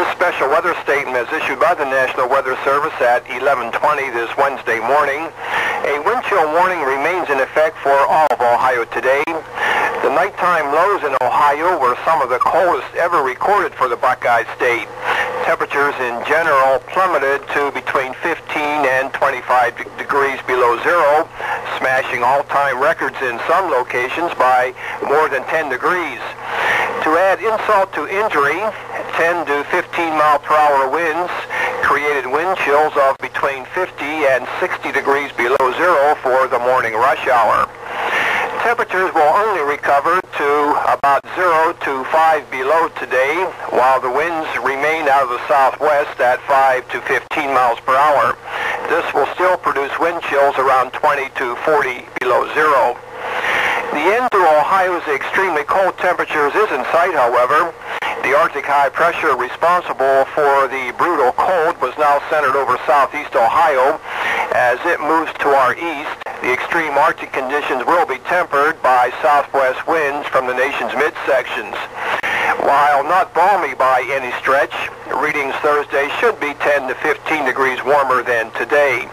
This special weather statement is issued by the National Weather Service at 11:20 this Wednesday morning. A wind chill warning remains in effect for all of Ohio today. The nighttime lows in Ohio were some of the coldest ever recorded for the Buckeye State. Temperatures in general plummeted to between 15 and 25 degrees below zero, smashing all-time records in some locations by more than 10 degrees. To add insult to injury, 10 to 15 mile per hour winds created wind chills of between 50 and 60 degrees below zero for the morning rush hour. Temperatures will only recover to about 0 to 5 below today, while the winds remain out of the southwest at 5 to 15 miles per hour. This will still produce wind chills around 20 to 40 below zero. The end to Ohio's extremely cold temperatures is in sight, however. The Arctic high pressure responsible for the brutal cold was now centered over southeast Ohio. As it moves to our east, the extreme Arctic conditions will be tempered by southwest winds from the nation's midsections. While not balmy by any stretch, readings Thursday should be 10 to 15 degrees warmer than today.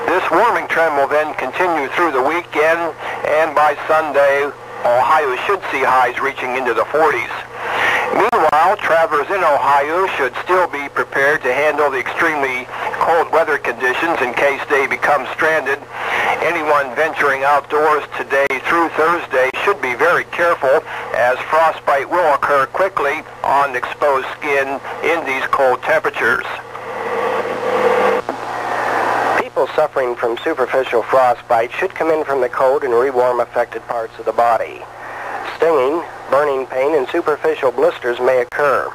This warming trend will then continue through the weekend, and by Sunday, Ohio should see highs reaching into the 40s. Meanwhile, travelers in Ohio should still be prepared to handle the extremely cold weather conditions in case they become stranded. Anyone venturing outdoors today through Thursday should be very careful, as frostbite will occur quickly on exposed skin in these cold temperatures. People suffering from superficial frostbite should come in from the cold and rewarm affected parts of the body. Stinging, burning pain, and superficial blisters may occur.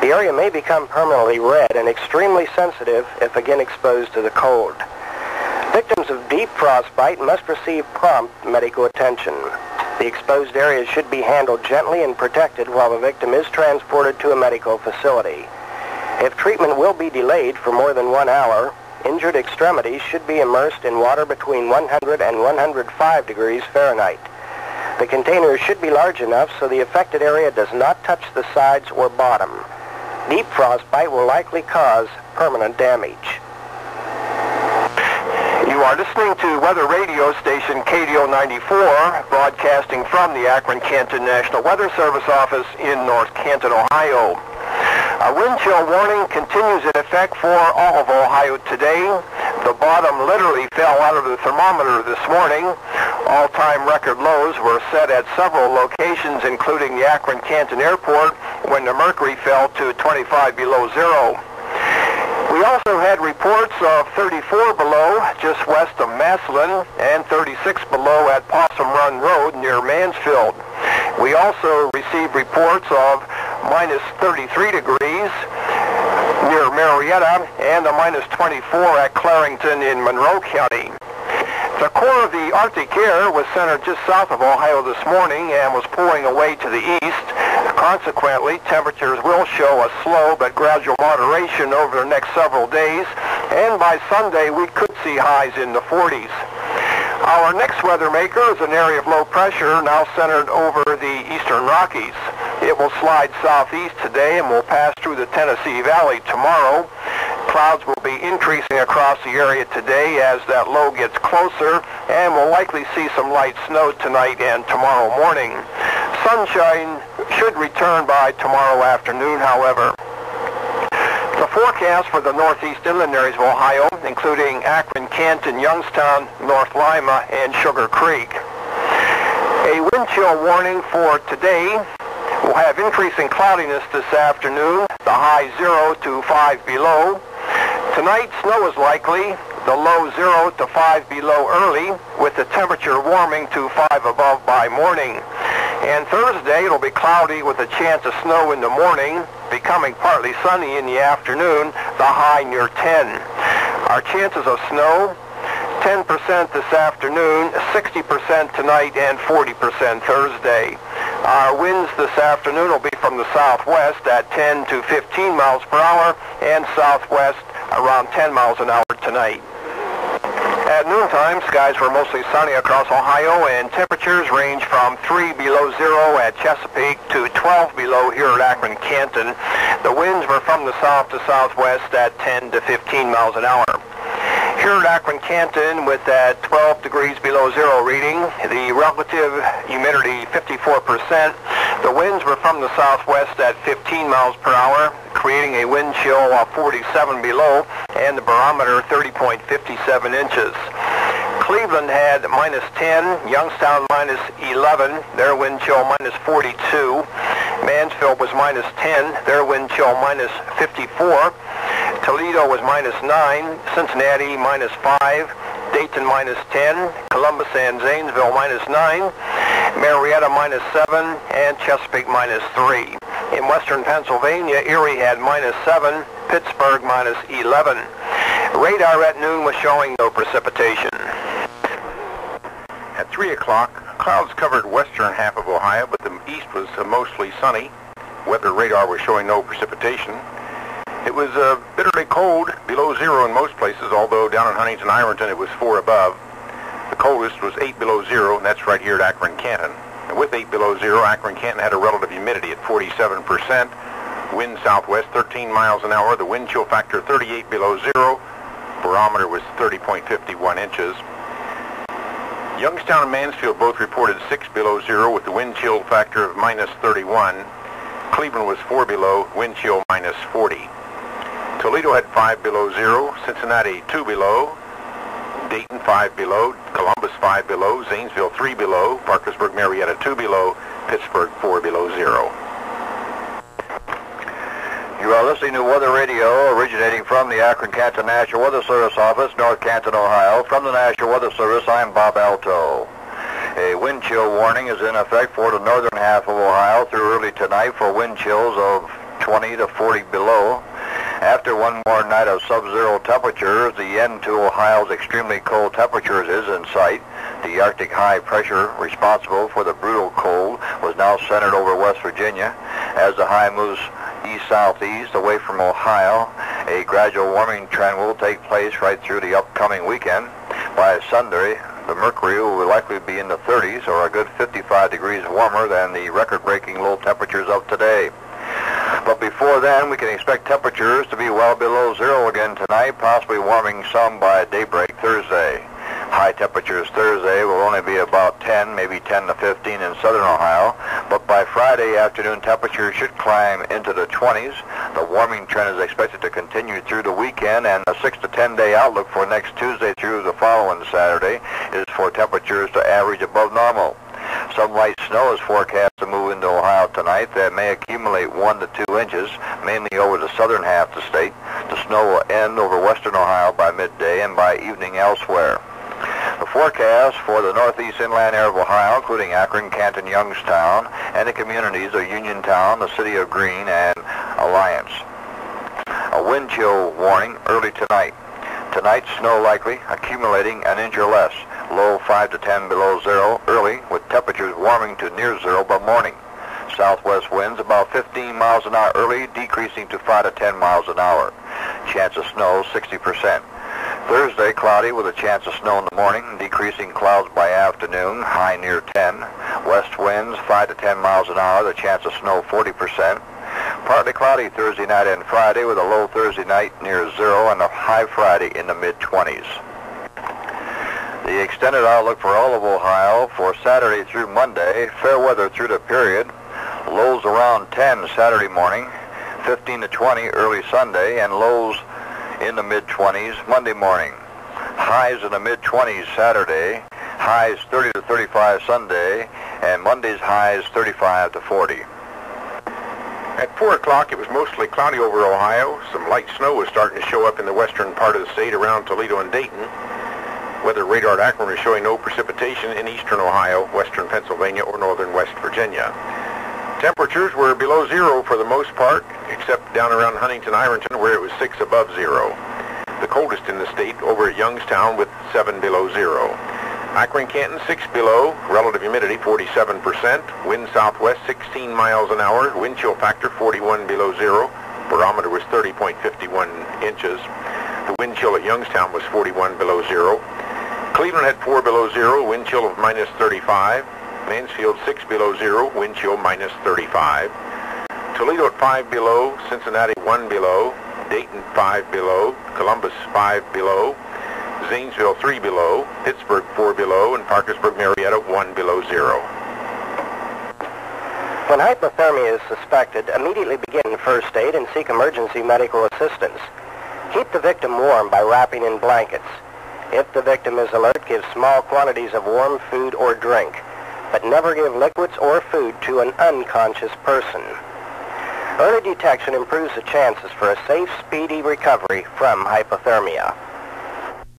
The area may become permanently red and extremely sensitive if again exposed to the cold. Victims of deep frostbite must receive prompt medical attention. The exposed areas should be handled gently and protected while the victim is transported to a medical facility. If treatment will be delayed for more than 1 hour, injured extremities should be immersed in water between 100 and 105 degrees Fahrenheit. The containers should be large enough so the affected area does not touch the sides or bottom. Deep frostbite will likely cause permanent damage. You are listening to weather radio station KDO 94, broadcasting from the Akron-Canton National Weather Service office in North Canton, Ohio. A wind chill warning continues in effect for all of Ohio today. The bottom literally fell out of the thermometer this morning. All-time record lows were set at several locations, including the Akron-Canton Airport, when the mercury fell to 25 below zero. We also had reports of 34 below just west of Massillon and 36 below at Possum Run Road near Mansfield. We also received reports of minus 33 degrees near Marietta and a minus 24 at Clarington in Monroe County. The core of the Arctic air was centered just south of Ohio this morning and was pulling away to the east. Consequently, temperatures will show a slow but gradual moderation over the next several days, and by Sunday we could see highs in the 40s. Our next weather maker is an area of low pressure now centered over the eastern Rockies. It will slide southeast today and will pass through the Tennessee Valley tomorrow. Clouds will be increasing across the area today as that low gets closer, and we'll likely see some light snow tonight and tomorrow morning. Sunshine should return by tomorrow afternoon, however. The forecast for the northeast inland areas of Ohio, including Akron, Canton, Youngstown, North Lima, and Sugar Creek. A wind chill warning for today. We'll have increasing cloudiness this afternoon, the high 0 to 5 below. Tonight, snow is likely, the low 0 to 5 below early, with the temperature warming to 5 above by morning. And Thursday, it'll be cloudy with a chance of snow in the morning, becoming partly sunny in the afternoon, the high near 10. Our chances of snow, 10% this afternoon, 60% tonight, and 40% Thursday. Our winds this afternoon will be from the southwest at 10 to 15 miles per hour and southwest around 10 miles an hour tonight. At noontime, skies were mostly sunny across Ohio, and temperatures range from 3 below zero at Chesapeake to 12 below here at Akron, Canton. The winds were from the south to southwest at 10 to 15 miles an hour. Here at Akron, Canton, with that 12 degrees below zero reading, the relative humidity 54%, the winds were from the southwest at 15 miles per hour, creating a wind chill of 47 below, and the barometer 30.57 inches. Cleveland had minus 10, Youngstown minus 11, their wind chill minus 42. Mansfield was minus 10, their wind chill minus 54. Toledo was minus 9, Cincinnati minus 5, Dayton minus 10, Columbus and Zanesville minus 9, Marietta minus 7, and Chesapeake minus 3. In western Pennsylvania, Erie had minus 7, Pittsburgh minus 11. Radar at noon was showing no precipitation. At 3 o'clock, clouds covered western half of Ohio, but the east was mostly sunny. Weather radar was showing no precipitation. It was bitterly cold, below zero in most places, although down in Huntington, Ironton, it was 4 above. The coldest was 8 below zero, and that's right here at Akron, Canton. And with 8 below zero, Akron, Canton had a relative humidity at 47%. Wind southwest 13 miles an hour. The wind chill factor 38 below zero. Barometer was 30.51 inches. Youngstown and Mansfield both reported 6 below zero with the wind chill factor of minus 31. Cleveland was 4 below, wind chill minus 40. Toledo had 5 below zero, Cincinnati 2 below, Dayton 5 below, Columbus 5 below, Zanesville 3 below, Parkersburg, Marietta 2 below, Pittsburgh 4 below zero. You are listening to Weather Radio, originating from the Akron Canton National Weather Service office, North Canton, Ohio. From the National Weather Service, I'm Bob Alto. A wind chill warning is in effect for the northern half of Ohio through early tonight for wind chills of 20 to 40 below. After one more night of sub-zero temperatures, the end to Ohio's extremely cold temperatures is in sight. The Arctic high pressure responsible for the brutal cold was now centered over West Virginia. As the high moves east-southeast away from Ohio, a gradual warming trend will take place right through the upcoming weekend. By Sunday, the mercury will likely be in the 30s, or a good 55 degrees warmer than the record-breaking low temperatures of today. But before then, we can expect temperatures to be well below zero again tonight, possibly warming some by daybreak Thursday. High temperatures Thursday will only be about 10, maybe 10 to 15 in southern Ohio, but by Friday afternoon, temperatures should climb into the 20s. The warming trend is expected to continue through the weekend, and the 6 to 10 day outlook for next Tuesday through the following Saturday is for temperatures to average above normal. Some light snow is forecast to move into Ohio tonight that may accumulate 1 to 2 inches, mainly over the southern half of the state. The snow will end over western Ohio by midday and by evening elsewhere. The forecast for the northeast inland area of Ohio, including Akron, Canton, Youngstown, and the communities of Uniontown, the city of Greene, and Alliance. A wind chill warning early tonight. Tonight, snow likely, accumulating an inch or less. Low 5 to 10 below zero early, with temperatures warming to near zero by morning. Southwest winds about 15 miles an hour early, decreasing to 5 to 10 miles an hour. Chance of snow 60%. Thursday, cloudy with a chance of snow in the morning, decreasing clouds by afternoon, high near 10. West winds 5 to 10 miles an hour, the chance of snow 40%. Partly cloudy Thursday night and Friday with a low Thursday night near zero and a high Friday in the mid-20s. The extended outlook for all of Ohio for Saturday through Monday, fair weather through the period. Lows around 10 Saturday morning, 15 to 20 early Sunday, and lows in the mid-20s Monday morning. Highs in the mid-20s Saturday, highs 30 to 35 Sunday, and Monday's highs 35 to 40. At 4 o'clock, it was mostly cloudy over Ohio. Some light snow was starting to show up in the western part of the state around Toledo and Dayton. Weather radar at Akron is showing no precipitation in eastern Ohio, western Pennsylvania, or northern West Virginia. Temperatures were below zero for the most part, except down around Huntington, Ironton, where it was 6 above zero. The coldest in the state over at Youngstown with 7 below zero. Akron, Canton, 6 below, relative humidity 47%, wind southwest 16 miles an hour, wind chill factor 41 below zero, barometer was 30.51 inches. The wind chill at Youngstown was 41 below zero. Cleveland had 4 below zero, wind chill of minus 35. Mansfield 6 below zero, wind chill minus 35. Toledo at 5 below, Cincinnati 1 below, Dayton 5 below, Columbus 5 below, Zanesville 3 below, Pittsburgh 4 below, and Parkersburg Marietta 1 below zero. When hypothermia is suspected, immediately begin first aid and seek emergency medical assistance. Keep the victim warm by wrapping in blankets. If the victim is alert, give small quantities of warm food or drink, but never give liquids or food to an unconscious person. Early detection improves the chances for a safe, speedy recovery from hypothermia.